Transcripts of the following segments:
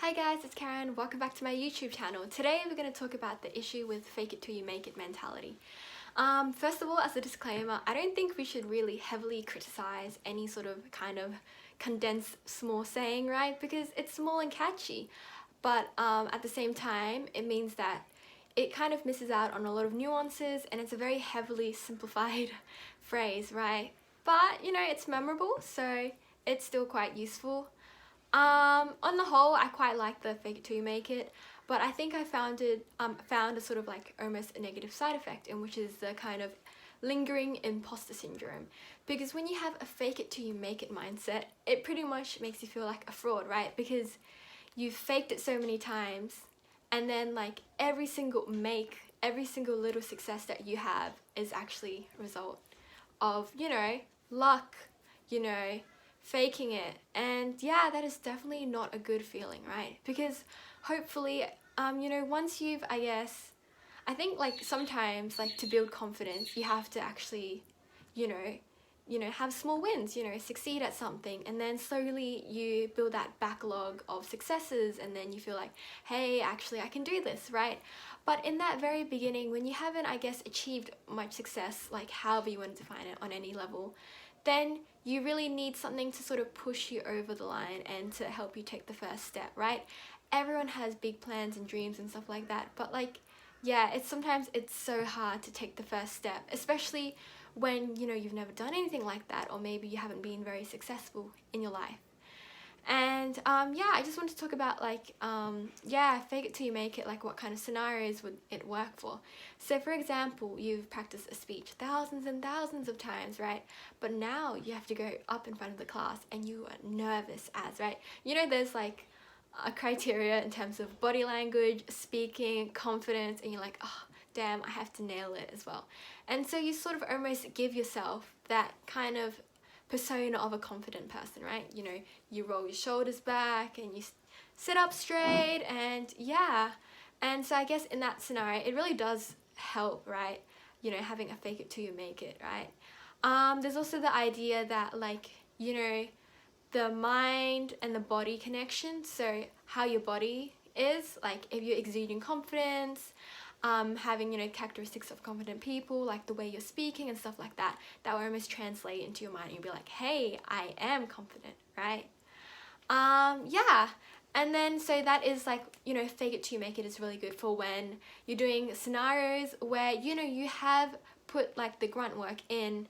Hi guys, it's Karen. Welcome back to my YouTube channel. Today we're going to talk about the issue with fake it till you make it mentality. First of all, as a disclaimer, I don't think we should really heavily criticize any sort of kind of condensed small saying, right? Because it's small and catchy. But at the same time, it means that it kind of misses out on a lot of nuances and it's a very heavily simplified phrase, right? But, you know, it's memorable, so it's still quite useful. On the whole, I quite like the fake it till you make it, but I think I found a sort of like almost a negative side effect, in which is the kind of lingering imposter syndrome. Because when you have a fake it till you make it mindset, it pretty much makes you feel like a fraud, right? Because you've faked it so many times, and then like every single little success that you have is actually a result of, you know, luck, you know, faking it. And yeah, that is definitely not a good feeling, right? Because hopefully, you know, once you've, I think like sometimes like to build confidence, you have to actually, you know, have small wins, you know, succeed at something, and then slowly you build that backlog of successes, and then you feel like, hey, actually I can do this, right? But in that very beginning, when you haven't, I guess, achieved much success, like however you want to define it on any level, then you really need something to sort of push you over the line and to help you take the first step, right? Everyone has big plans and dreams and stuff like that, but like, yeah, sometimes it's so hard to take the first step, especially when, you know, you've never done anything like that, or maybe you haven't been very successful in your life. And yeah, I just want to talk about like, yeah, fake it till you make it, like what kind of scenarios would it work for? So for example, you've practiced a speech thousands and thousands of times, right? But now you have to go up in front of the class and you are nervous as, right? You know, there's like a criteria in terms of body language, speaking, confidence, and you're like, oh, damn, I have to nail it as well. And so you sort of almost give yourself that kind of persona of a confident person, right? You know, you roll your shoulders back and you sit up straight, and yeah. And so I guess in that scenario, it really does help, right? You know, having a fake it till you make it, right? There's also the idea that, like, you know, the mind and the body connection. So how your body is, like if you're exuding confidence, having, you know, characteristics of confident people, like the way you're speaking and stuff like that, that will almost translate into your mind and you'll be like, hey, I am confident, right? Yeah. And then so that is like, you know, fake it till you make it is really good for when you're doing scenarios where, you know, you have put like the grunt work in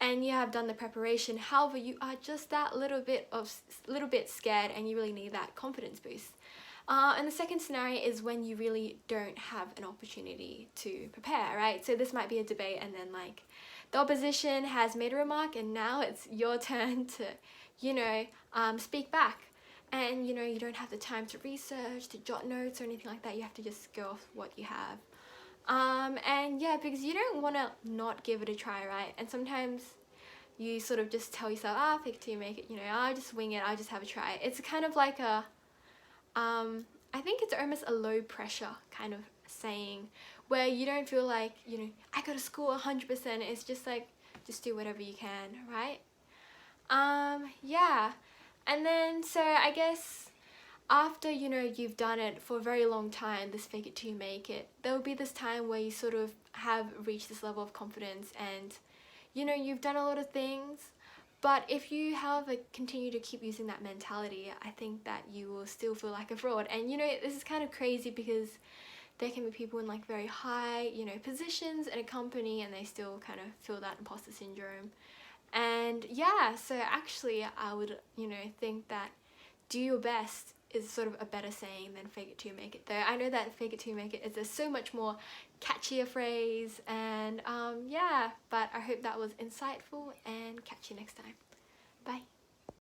and you have done the preparation. However, you are just that little bit scared and you really need that confidence boost. And the second scenario is when you really don't have an opportunity to prepare, right? So this might be a debate and then like the opposition has made a remark and now it's your turn to, you know, speak back. And, you know, you don't have the time to research, to jot notes or anything like that. You have to just go off what you have. And yeah, because you don't want to not give it a try, right? And sometimes you sort of just tell yourself, fake it till you make it, you know, I'll just wing it, I'll just have a try. It's kind of like a, I think it's almost a low pressure kind of saying where you don't feel like, you know, I gotta score 100%. It's just like, just do whatever you can, right? Yeah. And then, so I guess after, you know, you've done it for a very long time, this fake it till you make it, there will be this time where you sort of have reached this level of confidence and, you know, you've done a lot of things. But if you, however, continue to keep using that mentality, I think that you will still feel like a fraud. And, you know, this is kind of crazy because there can be people in like very high, you know, positions in a company and they still kind of feel that imposter syndrome. And yeah, so actually I would, you know, think that do your best is sort of a better saying than fake it till you make it. Though I know that fake it till you make it is a so much more catchier phrase, and yeah, but I hope that was insightful and catch you next time. Bye.